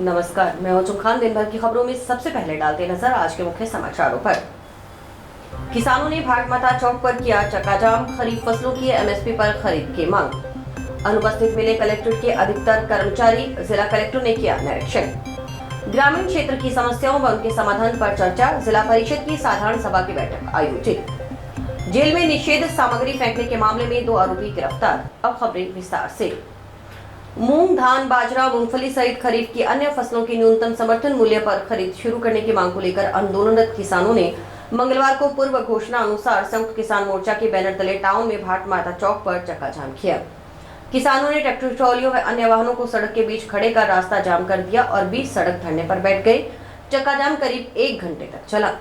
नमस्कार, मैं हूं खान। दिन भर की खबरों में सबसे पहले डालते नजर आज के मुख्य समाचारों पर। किसानों ने भारत चौक पर किया चक्काजाम, खरीफ फसलों की एमएसपी पर खरीद की मांग। अनुपस्थित मिले कलेक्ट्रेट के अधिकतर कर्मचारी, जिला कलेक्टर ने किया निरीक्षण। ग्रामीण क्षेत्र की समस्याओं व उनके समाधान पर चर्चा, जिला परिषद की साधारण सभा की बैठक आयोजित। जेल में निषेध सामग्री फेंकने के मामले में 2 आरोपी गिरफ्तार। अब खबरें विस्तार से। मूंग, धान, बाजरा, मूंगफली सहित खरीफ की अन्य फसलों की न्यूनतम समर्थन मूल्य पर खरीद शुरू करने की मांग को लेकर आंदोलनरत किसानों ने मंगलवार को पूर्व घोषणा अनुसार संयुक्त किसान मोर्चा के बैनर तले टाउन में भारत माता चौक पर चक्काजाम किया। किसानों ने ट्रैक्टर ट्रॉलियों व अन्य वाहनों को सड़क के बीच खड़े कर रास्ता जाम कर दिया और बीच सड़क धरने पर बैठ गए। चक्काजाम करीब 1 घंटे तक चला।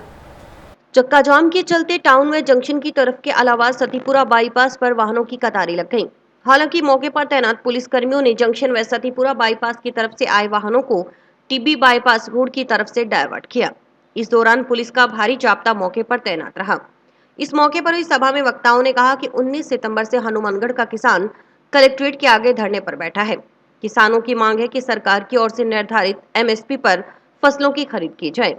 चक्काजाम के चलते टाउन व जंक्शन की तरफ के अलावा सतीपुरा बाईपास पर वाहनों की कतारें लग गईं। हालांकि मौके पर तैनात पुलिस कर्मियों ने जंक्शन व सतीपुरा बाईपास की तरफ से आए वाहनों को टीबी बाईपास रोड की तरफ से डायवर्ट किया। इस दौरान पुलिस का भारी जाब्ता मौके पर तैनात रहा। इस मौके पर हुई सभा में वक्ताओं ने कहा कि 19 सितंबर से हनुमानगढ़ का किसान कलेक्ट्रेट के आगे धरने पर बैठा है। किसानों की मांग है कि सरकार की ओर से निर्धारित एमएसपी पर फसलों की खरीद की जाए।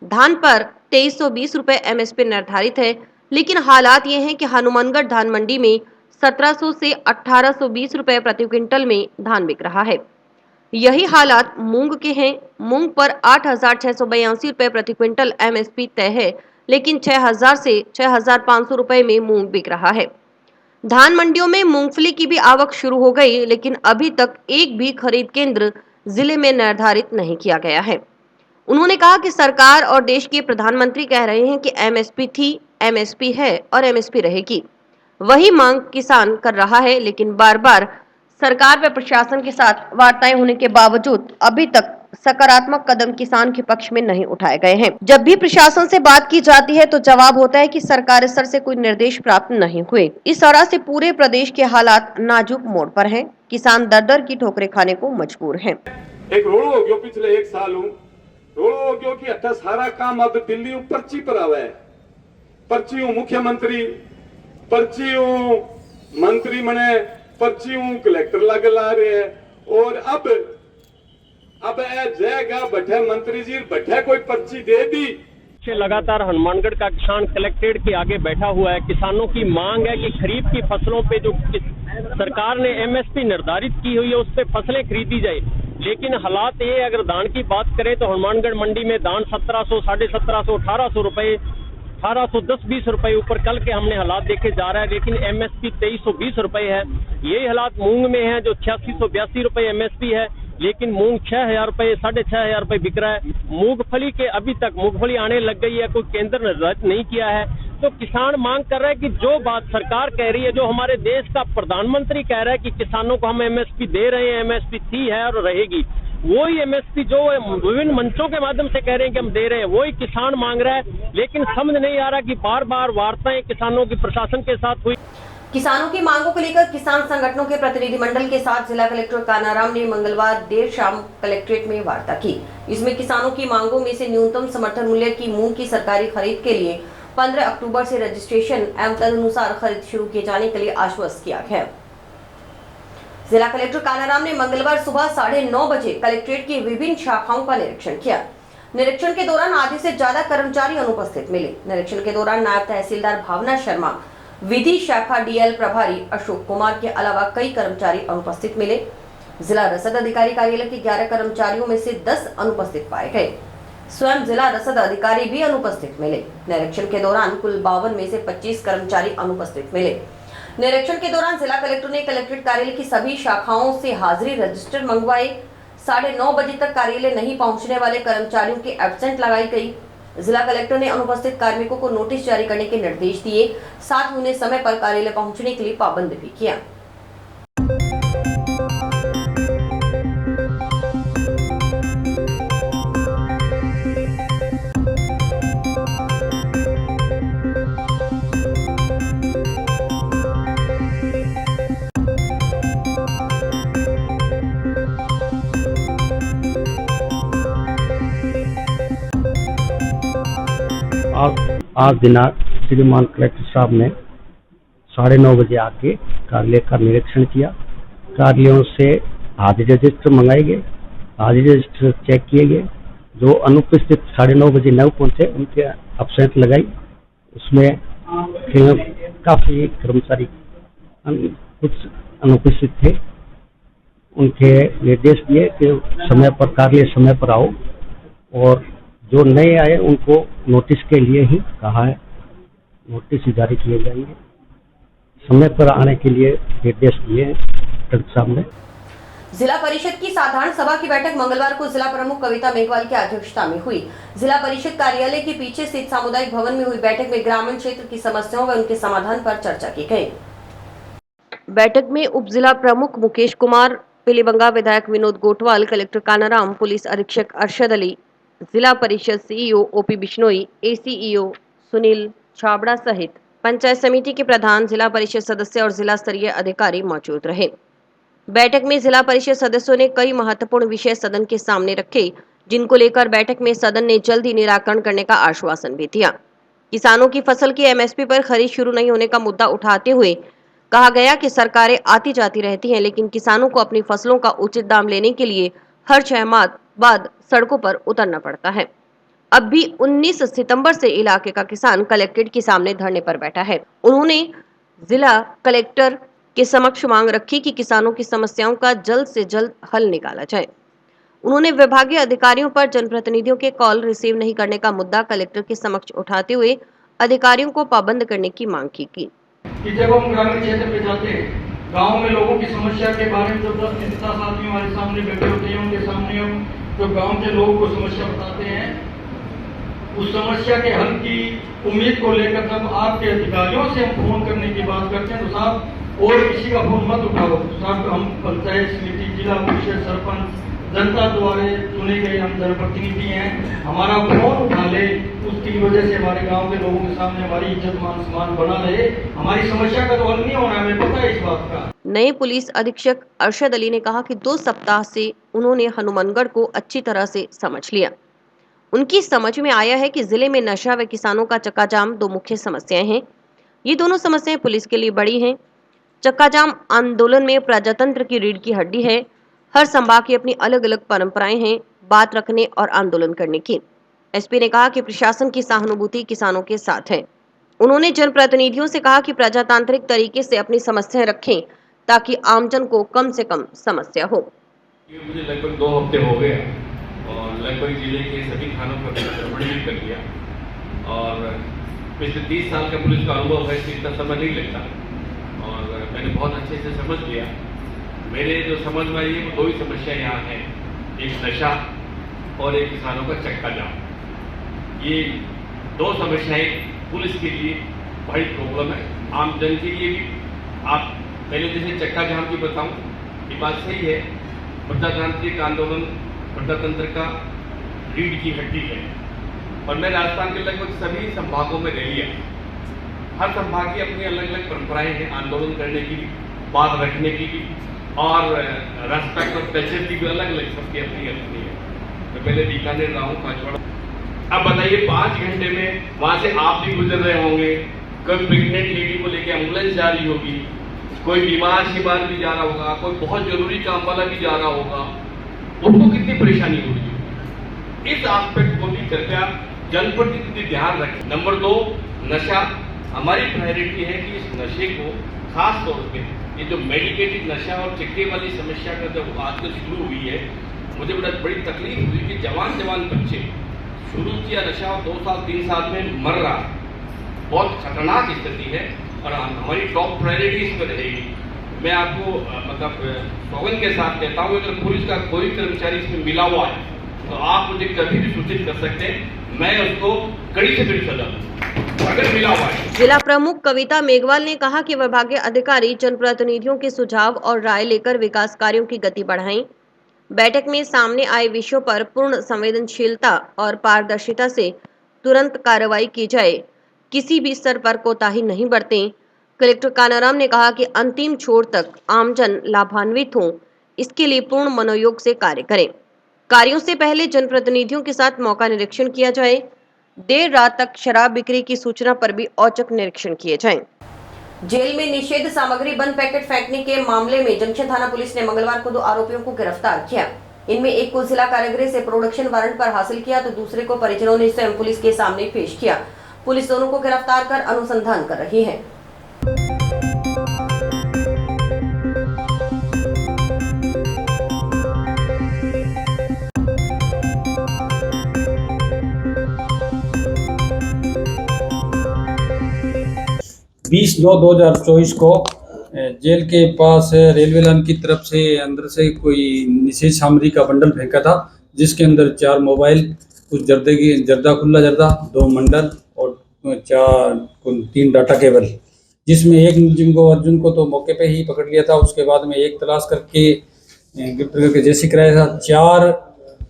धान पर 2320 रुपए एमएसपी निर्धारित है, लेकिन हालात ये हैं कि हनुमानगढ़ धान मंडी में 1700 से 1820 रुपए प्रति क्विंटल में धान बिक रहा है। यही हालात मूंग के हैं। मूंग पर 8682 रुपए प्रति क्विंटल एमएसपी तय है, लेकिन 6000 से 6500 रुपए में मूंग बिक रहा है। धान मंडियों में मूंगफली की भी आवक शुरू हो गई, लेकिन अभी तक एक भी खरीद केंद्र जिले में निर्धारित नहीं किया गया है। उन्होंने कहा कि सरकार और देश के प्रधानमंत्री कह रहे हैं कि एमएसपी थी, एमएसपी है और एमएसपी रहेगी। वही मांग किसान कर रहा है, लेकिन बार बार सरकार व प्रशासन के साथ वार्ताएं होने के बावजूद अभी तक सकारात्मक कदम किसान के पक्ष में नहीं उठाए गए हैं। जब भी प्रशासन से बात की जाती है तो जवाब होता है कि सरकार स्तर से कोई निर्देश प्राप्त नहीं हुए। इस तरह से पूरे प्रदेश के हालात नाजुक मोड़ पर हैं। किसान दर दर की ठोकरें खाने को मजबूर हैं। एक रोड़ो हो गयो पिछले 1 साल रोड़ो हो गयो कि अट्ठा सारा काम अब दिल्ली पर्ची पर आवे। पर्ची मुख्यमंत्री, पर्ची मंत्री मने, पर्ची कलेक्टर लग ला रहे हैं। और अब जयगा बैठे मंत्री जी बैठे कोई पर्ची दे दी। लगातार हनुमानगढ़ का किसान कलेक्ट्रेट के आगे बैठा हुआ है। किसानों की मांग है कि खरीफ की फसलों पे जो सरकार ने एमएसपी निर्धारित की हुई है उस पे फसलें खरीदी जाए, लेकिन हालात ये, अगर धान की बात करें तो हनुमानगढ़ मंडी में धान 1700, 1750, 1800 रुपए, 1810-20 रुपए ऊपर कल के हमने हालात देखे जा रहा है, लेकिन एमएसपी 2320 रुपए है। यही हालात मूंग में है जो 8682 रुपए एमएसपी है, लेकिन मूंग 6000 रुपए, 6500 रुपए बिक रहा है। मूंगफली के अभी तक मूंगफली आने लग गई है, कोई केंद्र निर्धारित नहीं किया है। तो किसान मांग कर रहा है कि जो बात सरकार कह रही है, जो हमारे देश का प्रधानमंत्री कह रहा है कि किसानों को हम एमएसपी दे रहे हैं, एमएसपी थी है और रहेगी, वही एमएसपी जो विभिन्न मंचों के माध्यम से कह रहे हैं कि हम दे रहे हैं, वही किसान मांग रहा है। लेकिन समझ नहीं आ रहा कि बार बार वार्ताएं किसानों की प्रशासन के साथ हुई। किसानों की मांगों को लेकर किसान संगठनों के प्रतिनिधिमंडल के साथ जिला कलेक्टर कानाराम ने मंगलवार देर शाम कलेक्ट्रेट में वार्ता की। इसमें किसानों की मांगों में से न्यूनतम समर्थन मूल्य की मूंग की सरकारी खरीद के लिए 15 अक्टूबर से रजिस्ट्रेशन एवं तदनुसार खरीद शुरू किए जाने के लिए आश्वस्त किया गया। जिला कलेक्टर कानाराम ने मंगलवार सुबह 9:30 बजे कलेक्ट्रेट की विभिन्न शाखाओं का निरीक्षण किया। निरीक्षण के दौरान आधे से ज्यादा कर्मचारी अनुपस्थित मिले। निरीक्षण के दौरान नायब तहसीलदार भावना शर्मा, विधि शाखा डीएल प्रभारी अशोक कुमार के अलावा कई कर्मचारी अनुपस्थित मिले। जिला रसद अधिकारी कार्यालय के 11 कर्मचारियों में से 10 अनुपस्थित पाए गए। स्वयं जिला रसद अधिकारी भी अनुपस्थित मिले। निरीक्षण के दौरान कुल 52 में से 25 कर्मचारी अनुपस्थित मिले। निरीक्षण के दौरान जिला कलेक्टर ने कलेक्ट्रेट कार्यालय की सभी शाखाओं से हाजिरी रजिस्टर मंगवाए। 9:30 बजे तक कार्यालय नहीं पहुंचने वाले कर्मचारियों की एब्सेंट लगाई गई। जिला कलेक्टर ने अनुपस्थित कार्मिकों को नोटिस जारी करने के निर्देश दिए, साथ उन्हें समय पर कार्यालय पहुंचने के लिए पाबंद भी किया। आज दिनांक श्रीमान कलेक्टर साहब ने 9:30 बजे आके कार्यालय का निरीक्षण किया। कार्यालयों से हाजिरी रजिस्टर मंगाए गए हाजिरी रजिस्टर चेक किए गए। जो अनुपस्थित 9:30 बजे न पहुंचे उनके एब्सेंट लगाई। उसमें काफी कर्मचारी कुछ अनुपस्थित थे। उनके निर्देश दिए कि समय पर कार्य समय पर आओ, और जो नए आए उनको नोटिस के लिए ही कहा है, नोटिस जारी किए जाएंगे। समय पर आने के लिए निर्देश दिए हैं कलेक्टर साहब ने। जिला परिषद की साधारण सभा की बैठक मंगलवार को जिला प्रमुख कविता मेघवाल की अध्यक्षता में हुई। जिला परिषद कार्यालय के पीछे स्थित सामुदायिक भवन में हुई बैठक में ग्रामीण क्षेत्र की समस्याओं व उनके समाधान पर चर्चा की गई। बैठक में उप जिला प्रमुख मुकेश कुमार, पीलीबंगा विधायक विनोद गोटवाल, कलेक्टर कानाराम, पुलिस अधीक्षक अरशद अली, जिला परिषद CEO OP Bishnoi, ACEO Sunil Chhabra सहित पंचायत समिति के प्रधान, जिला परिषद सदस्य और जिला स्तरीय अधिकारी मौजूद रहे। बैठक में जिला परिषद सदस्यों ने कई महत्वपूर्ण विषय सदन के सामने रखे, जिनको लेकर बैठक में सदन ने जल्द ही निराकरण करने का आश्वासन भी दिया। किसानों की फसल की एमएसपी पर खरीद शुरू नहीं होने का मुद्दा उठाते हुए कहा गया कि सरकारें आती जाती रहती हैं, लेकिन किसानों को अपनी फसलों का उचित दाम लेने के लिए हर 6 माह बाद सड़कों पर उतरना पड़ता है। अब भी 19 सितंबर से इलाके का किसान कलेक्ट्रेट के सामने धरने पर बैठा है। उन्होंने जिला कलेक्टर के समक्ष मांग रखी कि किसानों की समस्याओं का जल्द से जल्द हल निकाला जाए। उन्होंने विभागीय अधिकारियों पर जनप्रतिनिधियों के कॉल रिसीव नहीं करने का मुद्दा कलेक्टर के समक्ष उठाते हुए अधिकारियों को पाबंद करने की मांग की कि जब हम ग्रामीण क्षेत्र में जाते हैं, गांव में लोगों की समस्या के बारे में जो 10-10 आदमी हमारे सामने बैठे होते हैं, उनके सामने हम जो गांव के लोगों को समस्या बताते हैं, उस समस्या के हल की उम्मीद को लेकर जब आपके अधिकारियों से हम फोन करने की बात करते हैं तो साहब और किसी का फोन मत उठाओ साहब। हम पंचायत समिति, जिला परिषद, सरपंच, जनता द्वारा चुने गए हम जनप्रतिनिधि हैं, हमारा फोन उठा ले, उसकी वजह से हमारे गांव के लोगों के सामने हमारी इज्जत मान सम्मान बना रहे। हमारी समस्या का तो हल नहीं होना, हमें पता है इस बात का। नए पुलिस अधीक्षक अरशद अली ने कहा कि 2 सप्ताह से उन्होंने हनुमानगढ़ को अच्छी तरह से समझ लिया। उनकी समझ में आया है कि जिले में नशा व किसानों का चक्काजाम 2 मुख्य समस्याएं हैं। ये दोनों समस्याएं पुलिस के लिए बड़ी हैं। चक्काजाम आंदोलन में प्रजातंत्र की रीढ़ की हड्डी है। हर संभाग की अपनी अलग अलग परंपराएं हैं बात रखने और आंदोलन करने की। एसपी ने कहा कि प्रशासन की सहानुभूति किसानों के साथ है। उन्होंने जनप्रतिनिधियों से कहा कि प्रजातांत्रिक तरीके से अपनी समस्याएं रखें ताकि आमजन को कम से कम समस्या हो। मुझे लगभग 2 हफ्ते हो गए और लगभग जिले के सभी थानों का भ्रमण भी कर लिया और पिछले 30 साल का पुलिस का अनुभव है कि इतना समय नहीं लगता और मैंने बहुत अच्छे से समझ लिया। मेरे जो समझ में आई है वो 2 ही समस्या यहाँ हैं, एक नशा और एक किसानों का चक्का जाम। ये 2 समस्याएं पुलिस के लिए बड़ी प्रॉब्लम है, आम जन के लिए भी। आप पहले जैसे चक्का जाम की बताऊं, ये बात सही है, प्रजातांत्रिक आंदोलन प्रजातंत्र का रीढ़ की हड्डी है और मैं राजस्थान के लगभग सभी संभागों में रह लिया। हर संभाग की अपनी अलग अलग परंपराएं हैं, आंदोलन करने की भी, बात रखने की भी और रेस्पेक्ट और कल्चर की भी अलग अलग सबकी अपनी अपनी है। मैं पहले बीकानेर रहा हूँ, पांचवाड़ा। अब बताइए 5 घंटे में वहां से आप भी गुजर रहे होंगे, कोई प्रेग्नेंट लेडी को लेकर एम्बुलेंस जा रही होगी, कोई बीमार शिमार भी जा रहा होगा, कोई बहुत जरूरी काम वाला भी जा रहा होगा, उनको कितनी परेशानी होगी। इस एस्पेक्ट को भी कृपया जनप्रतिनिधि ध्यान रखें। नंबर 2, नशा। हमारी प्रायोरिटी है कि इस नशे को खास तौर पे ये जो मेडिकेटेड नशा और चक्के वाली समस्या का जब आजकल शुरू हुई है, मुझे बड़ी तकलीफ हुई कि जवान बच्चे शुरू किया नशा और 2 साल 3 साल में मर रहा। बहुत खतरनाक स्थिति है और हमारी टॉप प्रायोरिटी इस पर रहेगी। मैं आपको मतलब सौगंध के साथ कहता हूँ, अगर पुलिस का कोई कर्मचारी इसमें मिला हुआ है तो आप मुझे कभी भी सूचित कर सकते हैं, मैं उसको कड़ी से कड़ी सजा दूं अगर मिला हुआ है। जिला प्रमुख कविता मेघवाल ने कहा कि विभागीय अधिकारी जनप्रतिनिधियों के सुझाव और राय लेकर विकास कार्यों की गति बढ़ाएं। बैठक में सामने आए विषयों पर पूर्ण संवेदनशीलता और पारदर्शिता से तुरंत कार्रवाई की जाए, किसी भी स्तर पर कोताही नहीं बरतें। कलेक्टर कानाराम ने कहा कि अंतिम छोर तक आमजन लाभान्वित हो, इसके लिए पूर्ण मनोयोग से कार्य करें। कार्यों से पहले जनप्रतिनिधियों के साथ मौका निरीक्षण किया जाए। देर रात तक शराब बिक्री की सूचना पर भी औचक निरीक्षण किए जाएं। जेल में निषेध सामग्री बंद पैकेट फेंकने के मामले में जंक्शन थाना पुलिस ने मंगलवार को 2 आरोपियों को गिरफ्तार किया। इनमें एक को जिला कारागृह से प्रोडक्शन वारंट पर हासिल किया तो दूसरे को परिजनों ने स्वयं पुलिस के सामने पेश किया। पुलिस दोनों को गिरफ्तार कर अनुसंधान कर रही है। बीस 9/2024 को जेल के पास रेलवे लाइन की तरफ से अंदर से कोई निषेध सामग्री का बंडल फेंका था, जिसके अंदर 4 मोबाइल, कुछ खुला जर्दा, 2 मंडल और 3 डाटा केबल, जिसमें एक मुलजिम को अर्जुन को तो मौके पे ही पकड़ लिया था। उसके बाद में एक तलाश करके गिरफ्तार करके जेल से कराया था। 4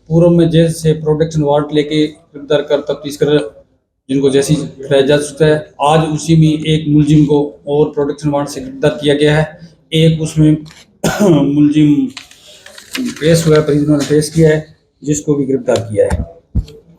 पूर्व में जेल से प्रोडक्शन वारंट लेके गिरफ्तार कर तफ्तीश कर जिनको जैसी कराया जा सकता है। आज उसी में एक मुलजिम को और प्रोडक्शन वारंट से गिरफ्तार किया गया है। एक उसमें मुलजिम पेश हुआ है, परिजनों ने पेश किया है, जिसको भी गिरफ्तार किया है।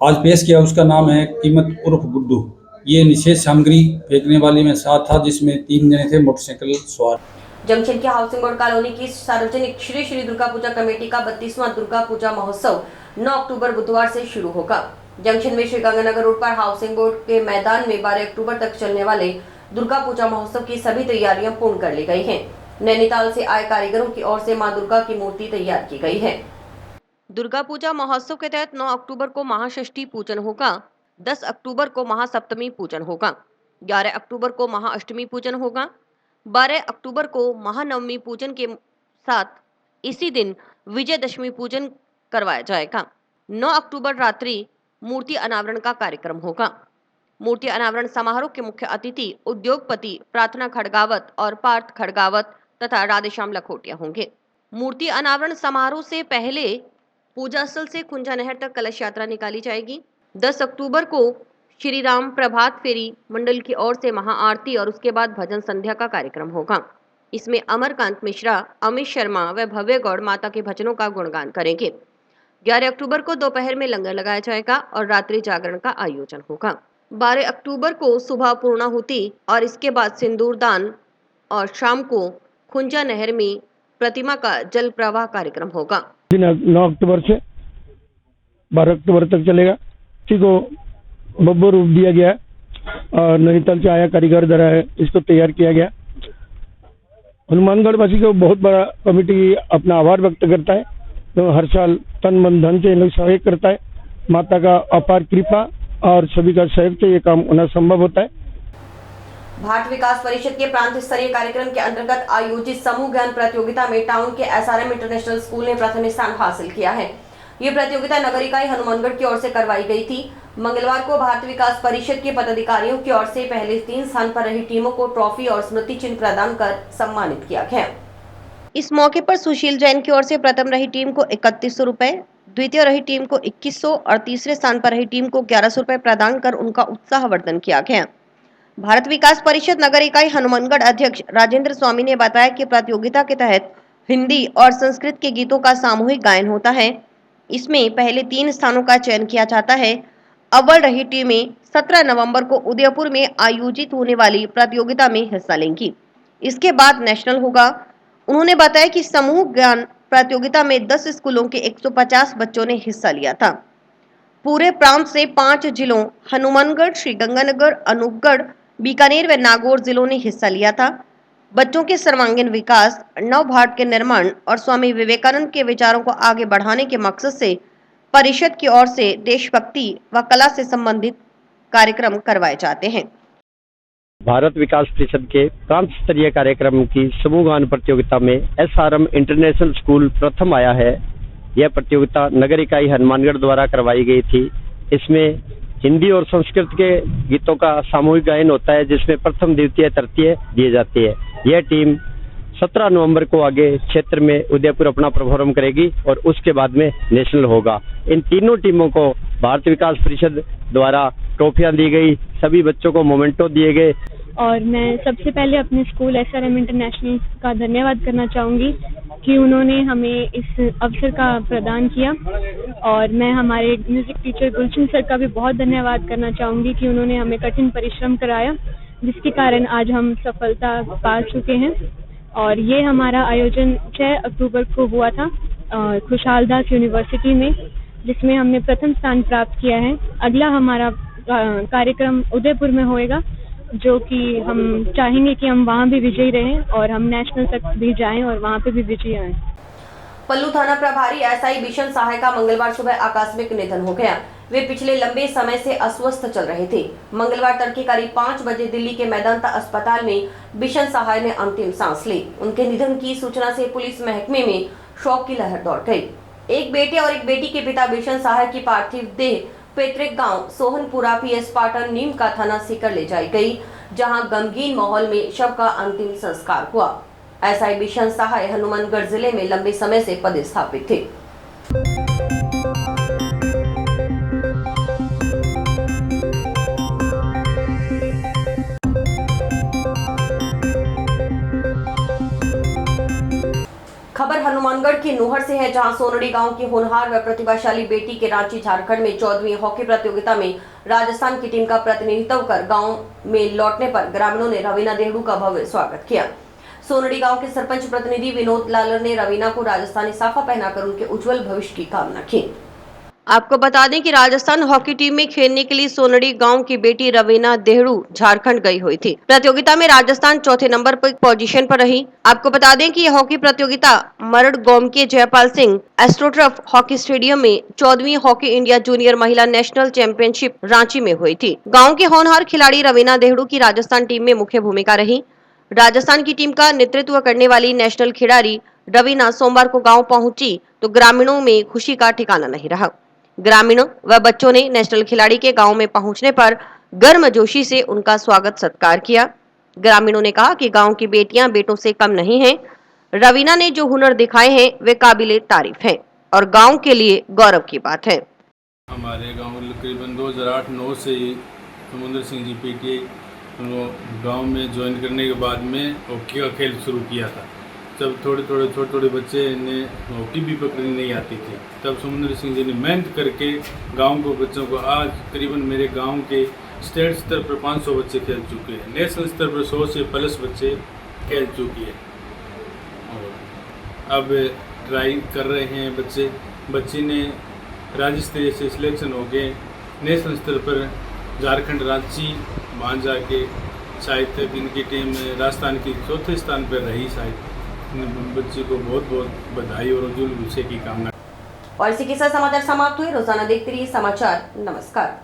आज पेश किया, उसका नाम है कीमत उर्फ गुड्डू। ये निषेध सामग्री फेंकने वाले में साथ था, जिसमें 3 जने थे मोटरसाइकिल सवार। जंक्शन के हाउसिंग बोर्ड कॉलोनी की सार्वजनिक श्री श्री दुर्गा पूजा कमेटी का 32वां दुर्गा पूजा महोत्सव 9 अक्टूबर बुधवार से शुरू होगा। जंक्शन में श्री गंगानगर रोड पर हाउसिंग बोर्ड के मैदान में 12 अक्टूबर तक चलने वाले दुर्गा पूजा महोत्सव की सभी तैयारियां पूर्ण कर ली गई हैं। नैनीताल से आए कारीगरों की ओर से मां दुर्गा की मूर्ति तैयार की गई है। दुर्गा पूजा महोत्सव के तहत 9 अक्टूबर को महाषष्ठी पूजन होगा, 10 अक्टूबर को महासप्तमी पूजन होगा, 11 अक्टूबर को महाअष्टमी पूजन होगा, 12 अक्टूबर को महानवमी पूजन के साथ इसी दिन विजयदशमी पूजन करवाया जाएगा। 9 अक्टूबर रात्रि मूर्ति अनावरण का कार्यक्रम होगा। मूर्ति अनावरण समारोह के मुख्य अतिथि उद्योगपति प्रार्थना खड़गावत और पार्थ खड़गावत तथा राधेश्याम लखोटिया होंगे। मूर्ति अनावरण समारोह से पहले पूजा स्थल से खुंजा नहर तक कलश यात्रा निकाली जाएगी। 10 अक्टूबर को श्री राम प्रभात फेरी मंडल की ओर से महाआरती और उसके बाद भजन संध्या का कार्यक्रम होगा। इसमें अमरकांत मिश्रा, अमित शर्मा व भव्य गौड़ माता के भजनों का गुणगान करेंगे। 11 अक्टूबर को दोपहर में लंगर लगाया जाएगा और रात्रि जागरण का आयोजन होगा। 12 अक्टूबर को सुबह पूर्णाहुति और इसके बाद सिंदूर दान और शाम को खुंजा नहर में प्रतिमा का जल प्रवाह कार्यक्रम होगा। 9 अक्टूबर से 12 अक्टूबर तक चलेगा। इसी को भव्य रूप दिया गया और नैनीताल से आया कारीगर द्वारा इसको तैयार किया गया। हनुमानगढ़ वासी को बहुत बड़ा कमेटी अपना आभार व्यक्त करता है, तो हर साल तन मन धन से इन लोग सहयोग करता है। माता का अपार कृपा और सभी का सहयोग से ये काम होना संभव होता है। भाट विकास परिषद के प्रांत स्तरीय कार्यक्रम के अंतर्गत आयोजित समूह ज्ञान प्रतियोगिता में टाउन के SRM इंटरनेशनल स्कूल ने प्रथम स्थान हासिल किया है। ये प्रतियोगिता नगर इकाई हनुमानगढ़ की ओर से करवाई गई थी। मंगलवार को भारत विकास परिषद के पदाधिकारियों की ओर से पहले 3 स्थान पर रही टीमों को ट्रॉफी और स्मृति चिन्ह प्रदान कर सम्मानित किया गया। इस मौके पर सुशील जैन की ओर से प्रथम रही टीम को 3100 रुपए, द्वितीय रही टीम को 2100 और तीसरे स्थान पर रही टीम को 1100 रुपए प्रदान कर उनका उत्साहवर्धन किया गया। भारत विकास परिषद नगर इकाई हनुमानगढ़ अध्यक्ष राजेंद्र स्वामी ने बताया कि प्रतियोगिता के तहत हिंदी और संस्कृत के गीतों का सामूहिक गायन होता है। इसमें पहले 3 स्थानों का चयन किया जाता है। अव्वल रही टीमें 17 नवंबर को उदयपुर में आयोजित होने वाली प्रतियोगिता में हिस्सा लेंगी। इसके बाद नेशनल होगा। उन्होंने बताया कि समूह ज्ञान प्रतियोगिता में 10 स्कूलों के 150 बच्चों ने हिस्सा लिया था। पूरे प्रांत से 5 जिलों हनुमानगढ़, श्रीगंगानगर, अनूपगढ़, बीकानेर व नागौर जिलों ने हिस्सा लिया था। बच्चों के सर्वांगीण विकास, नव भारत के निर्माण और स्वामी विवेकानंद के विचारों को आगे बढ़ाने के मकसद से परिषद की ओर से देशभक्ति व कला से संबंधित कार्यक्रम करवाए जाते हैं। भारत विकास परिषद के प्रांत स्तरीय कार्यक्रम की समूह गान प्रतियोगिता में SRM इंटरनेशनल स्कूल प्रथम आया है। यह प्रतियोगिता नगर इकाई हनुमानगढ़ द्वारा करवाई गई थी। इसमें हिंदी और संस्कृत के गीतों का सामूहिक गायन होता है, जिसमें प्रथम, द्वितीय, तृतीय दिए जाते हैं। यह टीम 17 नवंबर को आगे क्षेत्र में उदयपुर अपना परफॉर्म करेगी और उसके बाद में नेशनल होगा। इन तीनों टीमों को भारत विकास परिषद द्वारा ट्रॉफियां दी गई, सभी बच्चों को मोमेंटो दिए गए। और मैं सबसे पहले अपने स्कूल SRM इंटरनेशनल का धन्यवाद करना चाहूँगी कि उन्होंने हमें इस अवसर का प्रदान किया। और मैं हमारे म्यूजिक टीचर गुलशन सर का भी बहुत धन्यवाद करना चाहूँगी कि उन्होंने हमें कठिन परिश्रम कराया, जिसके कारण आज हम सफलता पा चुके हैं। और ये हमारा आयोजन 6 अक्टूबर को हुआ था खुशहाल दास यूनिवर्सिटी में, जिसमें हमने प्रथम स्थान प्राप्त किया है। अगला हमारा कार्यक्रम उदयपुर में होएगा, जो कि हम चाहेंगे कि हम वहाँ भी विजयी रहें और हम नेशनल तक भी जाएं और वहाँ पे भी विजयी आएं। पल्लू थाना प्रभारी एसआई बिशन सहाय का मंगलवार सुबह आकस्मिक निधन हो गया। वे पिछले लंबे समय से अस्वस्थ चल रहे थे। मंगलवार तड़के करीब 5 बजे दिल्ली के मेदांता अस्पताल में बिशन सहाय ने अंतिम सांस ली। उनके निधन की सूचना से पुलिस महकमे में शोक की लहर दौड़ गई। एक बेटे और एक बेटी के पिता बिशन सहाय की पार्थिव देह पैतृक गांव सोहनपुरा पीएस पाटन नीम का थाना सीकर ले जाई गई, जहां गमगीन माहौल में शव का अंतिम संस्कार हुआ। एसआई बिशन सहाय हनुमानगढ़ जिले में लंबे समय से पदस्थापित थे। खबर हनुमानगढ़ के नोहर से है, जहां सोनड़ी गांव की होनहार व प्रतिभाशाली बेटी के रांची झारखंड में 14वीं हॉकी प्रतियोगिता में राजस्थान की टीम का प्रतिनिधित्व कर गांव में लौटने पर ग्रामीणों ने रवीना देहड़ू का भव्य स्वागत किया। सोनड़ी गांव के सरपंच प्रतिनिधि विनोद लालर ने रवीना को राजस्थानी साफा पहनाकर उनके उज्जवल भविष्य की कामना की। आपको बता दें कि राजस्थान हॉकी टीम में खेलने के लिए सोनड़ी गांव की बेटी रवीना देहड़ू झारखंड गई हुई थी। प्रतियोगिता में राजस्थान चौथे नंबर पर पोजीशन पर रही। आपको बता दें कि यह हॉकी प्रतियोगिता मरड़ गांव के Jaipal Singh astroturf hockey stadium में 14वीं हॉकी इंडिया जूनियर महिला नेशनल चैंपियनशिप रांची में हुई थी। गाँव की होनहार खिलाड़ी रवीना देहड़ू की राजस्थान टीम में मुख्य भूमिका रही। राजस्थान की टीम का नेतृत्व करने वाली नेशनल खिलाड़ी रवीना सोमवार को गांव पहुंची तो ग्रामीणों में खुशी का ठिकाना नहीं रहा। ग्रामीणों व बच्चों ने नेशनल खिलाड़ी के गांव में पहुंचने पर गर्मजोशी से उनका स्वागत सत्कार किया। ग्रामीणों ने कहा कि गांव की बेटियां बेटों से कम नहीं हैं। रवीना ने जो हुनर दिखाए हैं वे काबिले तारीफ हैं और गांव के लिए गौरव की बात है। हमारे गांव में करीबन 2008-9 से समुद्र सिंह जी पीटीआई गांव में ज्वाइन करने के बाद में हॉकी का खेल शुरू किया था। जब छोटे बच्चे ने हॉकी भी पकड़नी नहीं आती थी, तब समुद्र सिंह जी ने मेहनत करके गांव को बच्चों को आज करीबन मेरे गांव के स्टेट स्तर पर 500 बच्चे खेल चुके हैं, नेशनल स्तर पर 100 से प्लस बच्चे खेल चुके हैं और अब ट्राई कर रहे हैं बच्चे ने राज्य स्तरीय से सिलेक्शन हो गए नेशनल स्तर पर झारखंड रांची वहाँ जाके शायद तक इनकी टीम राजस्थान की चौथे स्थान पर रही। शायद बच्चे को बहुत बहुत बधाई और उज्जवल भविष्य की कामना। और इसी के साथ समाचार समाप्त हुए। रोजाना देखते रहिए समाचार। नमस्कार।